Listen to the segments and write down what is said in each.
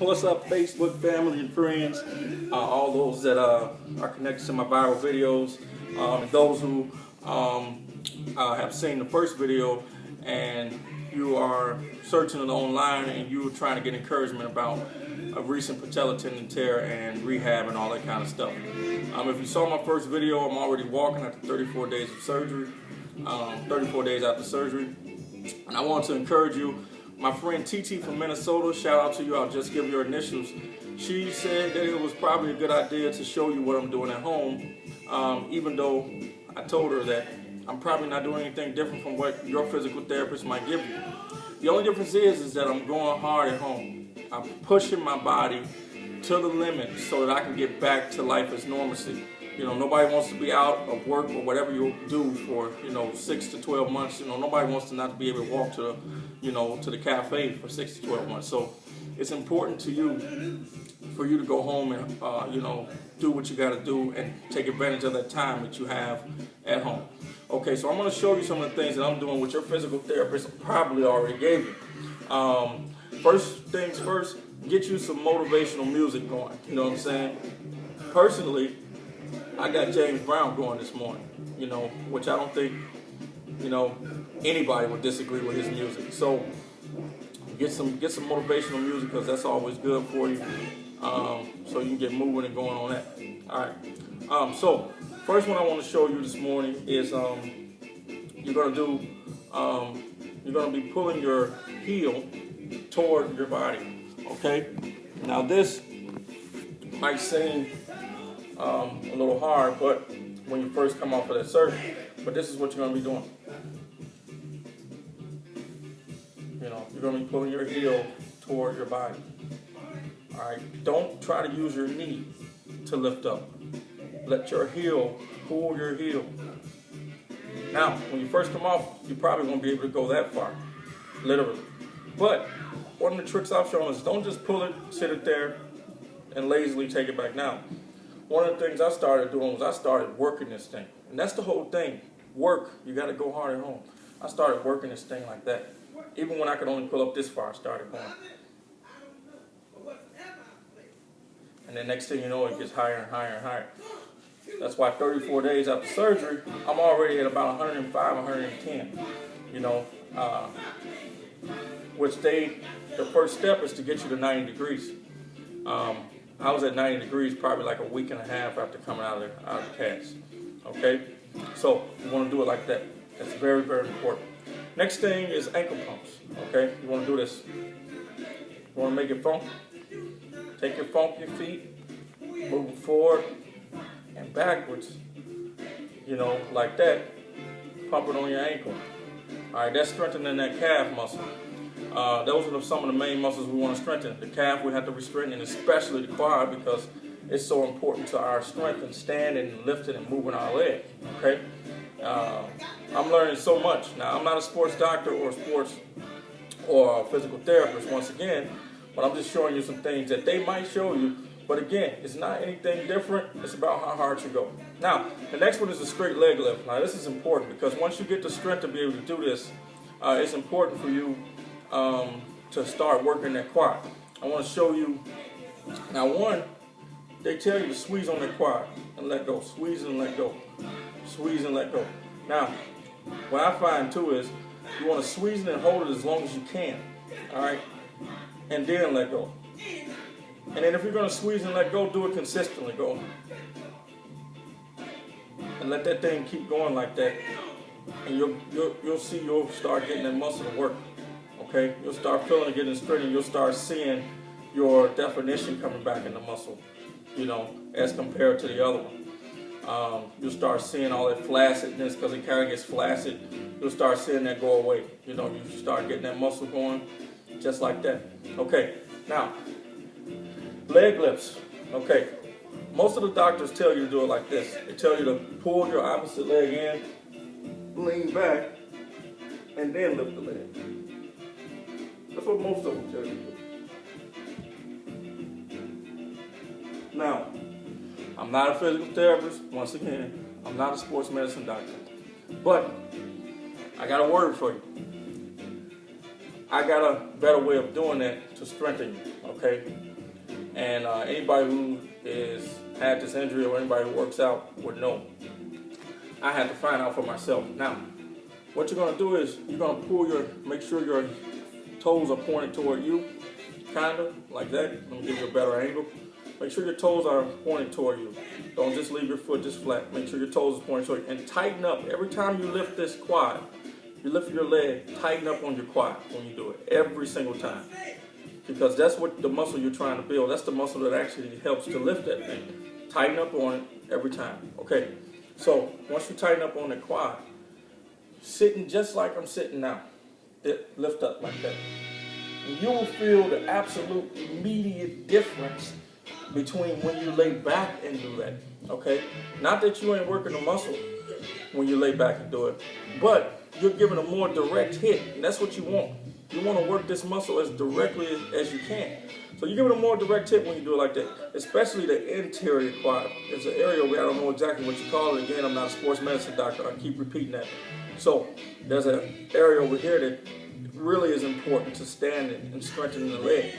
What's up, Facebook family and friends, all those that are connected to my viral videos, and those who have seen the first video and you are searching it online and you are trying to get encouragement about a recent Pattelar tendon tear and rehab and all that kind of stuff. If you saw my first video, I'm already walking after 34 days of surgery, 34 days after surgery, and I want to encourage you. My friend TT from Minnesota, shout out to you, I'll just give your initials. She said that it was probably a good idea to show you what I'm doing at home, even though I told her that I'm probably not doing anything different from what your physical therapist might give you. The only difference is that I'm going hard at home. I'm pushing my body to the limit so that I can get back to life as normalcy. You know, nobody wants to be out of work or whatever you do for, 6 to 12 months. Nobody wants to not be able to walk to, to the cafe for 6 to 12 months. So it's important to you, for you to go home and, do what you got to do and take advantage of that time that you have at home. Okay, so I'm going to show you some of the things that I'm doing, which your physical therapist probably already gave you. First things first, get you some motivational music going. You know what I'm saying? Personally, I got James Brown going this morning, which I don't think, anybody would disagree with his music. So get some motivational music, because that's always good for you. So you can get moving and going on that. All right. So first one I want to show you this morning is you're gonna be pulling your heel toward your body. Okay. Now this might seem a little hard, but when you first come off of that surgery, but this is what you're going to be doing. You're going to be pulling your heel toward your body. All right, don't try to use your knee to lift up. Let your heel pull your heel. Now, when you first come off, you probably won't be able to go that far, literally. But one of the tricks I've shown is don't just pull it, sit it there, and lazily take it back down. One of the things I started doing was I started working this thing. And that's the whole thing. Work. You got to go hard at home. I started working this thing like that. Even when I could only pull up this far, I started going. And then next thing you know, it gets higher and higher and higher. That's why 34 days after surgery, I'm already at about 105, 110. Which the first step is to get you to 90 degrees. I was at 90 degrees probably like a week and a half after coming out of the cast. Okay? So you want to do it like that. That's very, very important. Next thing is ankle pumps. Okay? You want to do this. You want to make it funky. Take your funky feet, move them forward and backwards. Like that. Pump it on your ankle. Alright, that's strengthening that calf muscle. Those are some of the main muscles we want to strengthen. The calf we have to strengthen, and especially the quad, because it's so important to our strength and standing and lifting and moving our leg. Okay, I'm learning so much now. I'm not a sports doctor or a physical therapist once again, but I'm just showing you some things that they might show you. But again, it's not anything different. It's about how hard you go. Now, the next one is a straight leg lift. Now, this is important because once you get the strength to be able to do this, it's important for you to start working that quad. I want to show you. Now, one, they tell you to squeeze on that quad and let go. Squeeze and let go. Squeeze and let go. Now, what I find too is you want to squeeze it and hold it as long as you can. All right, and then let go. And then if you're going to squeeze and let go, do it consistently. Go and let that thing keep going like that, and you'll see you'll start getting that muscle to work. Okay, you'll start feeling it getting straight, and you'll start seeing your definition coming back in the muscle, as compared to the other one. You'll start seeing all that flaccidness, because it kind of gets flaccid. You'll start seeing that go away. You start getting that muscle going just like that. Okay, now, leg lifts. Okay, most of the doctors tell you to do it like this. They tell you to pull your opposite leg in, lean back, and then lift the leg. That's what most of them tell you to do. Now, I'm not a physical therapist. Once again, I'm not a sports medicine doctor. But I got a word for you. I got a better way of doing that to strengthen you. okay? And anybody who had this injury or anybody who works out would know. I had to find out for myself. Now, what you're gonna do is you're gonna make sure your toes are pointed toward you, kinda like that. Let me give you a better angle. Make sure your toes are pointed toward you. Don't just leave your foot just flat. Make sure your toes are pointed toward you. And tighten up. Every time you lift this quad, you lift your leg, tighten up on your quad when you do it. Every single time. Because that's what the muscle you're trying to build. That's the muscle that actually helps to lift that thing. Tighten up on it every time. Okay. So once you tighten up on the quad, sitting just like I'm sitting now, lift up like that. And you will feel the absolute immediate difference between when you lay back and do that, okay? Not that you ain't working the muscle when you lay back and do it, but you're giving a more direct hit, and that's what you want. You want to work this muscle as directly as you can. So you give it a more direct hit when you do it like that, especially the anterior quad. It's an area where I don't know exactly what you call it. Again, I'm not a sports medicine doctor. I keep repeating that. So there's an area over here that really is important to stand and strengthen the leg.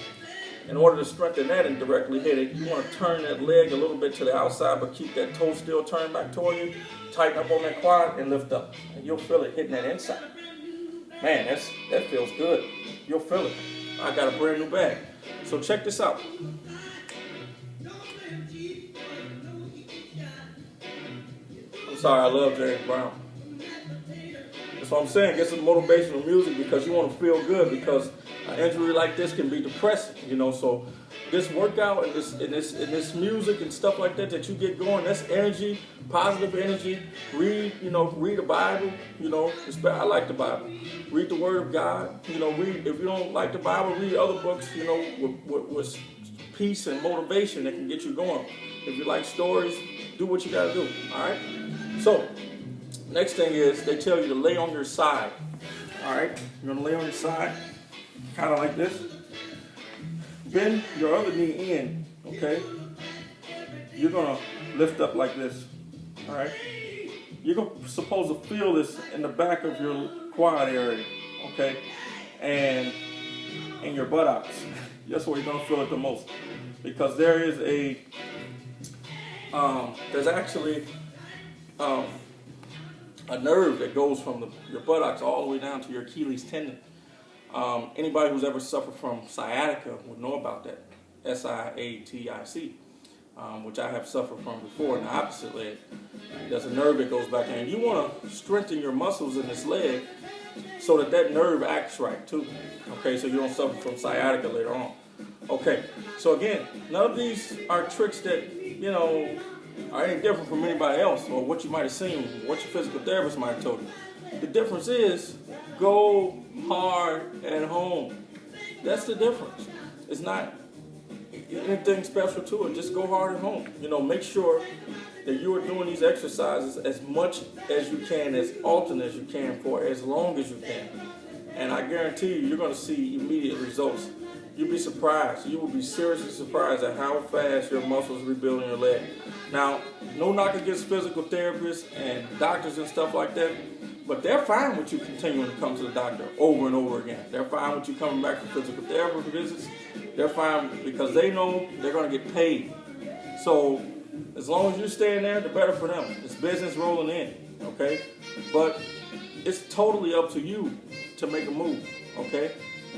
In order to strengthen that and directly hit it, you want to turn that leg a little bit to the outside, but keep that toe still turned back toward you. Tighten up on that quad and lift up. And you'll feel it hitting that inside. Man, that feels good. You'll feel it. I got a brand new bag. So check this out. I'm sorry, I love James Brown. That's what I'm saying. Get some motivational music because you want to feel good, because an injury like this can be depressing, you know. So this workout and this music and stuff like that you get going, that's energy, positive energy. Read the Bible, you know. I like the Bible. Read the Word of God, you know. Read, if you don't like the Bible, read other books, you know, with peace and motivation that can get you going. If you like stories, do what you got to do. All right. So next thing is they tell you to lay on your side. All right. You're gonna lay on your side, kind of like this. Bend your other knee in, okay? You're gonna lift up like this, all right? You're supposed to feel this in the back of your quad area, okay? And in your buttocks. That's where you're gonna feel it the most, because there is there's actually a nerve that goes from your buttocks all the way down to your Achilles tendon. Anybody who's ever suffered from sciatica would know about that, S-I-A-T-I-C, which I have suffered from before in the opposite leg. There's a nerve that goes back there, and you want to strengthen your muscles in this leg so that nerve acts right too, okay, so you don't suffer from sciatica later on. Okay, so again, none of these are tricks that, you know, are any different from anybody else or what you might have seen, what your physical therapist might have told you. The difference is go hard at home. That's the difference. It's not anything special to it. Just go hard at home. You know, make sure that you are doing these exercises as much as you can, as often as you can, for as long as you can. And I guarantee you're going to see immediate results. You'll be surprised. You will be seriously surprised at how fast your muscles rebuild in your leg. Now, no knock against physical therapists and doctors and stuff like that, but they're fine with you continuing to come to the doctor over and over again. They're fine with you coming back for physical therapy visits. They're fine because they know they're going to get paid. So as long as you're staying there, the better for them. It's business rolling in, okay? But it's totally up to you to make a move, okay?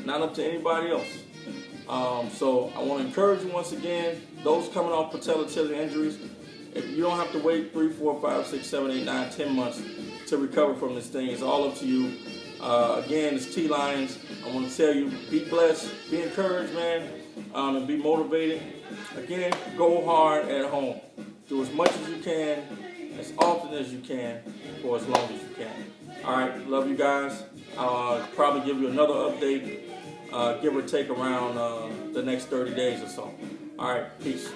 Not up to anybody else. So I want to encourage you once again, those coming off patella tendon injuries, if you don't have to wait 3, 4, 5, 6, 7, 8, 9, 10 months to recover from this thing. It's all up to you. Again, it's T-Lions. I want to tell you, be blessed, be encouraged, man, and be motivated. Again, go hard at home. Do as much as you can, as often as you can, for as long as you can. All right, love you guys. I'll probably give you another update, give or take around the next 30 days or so. All right, peace.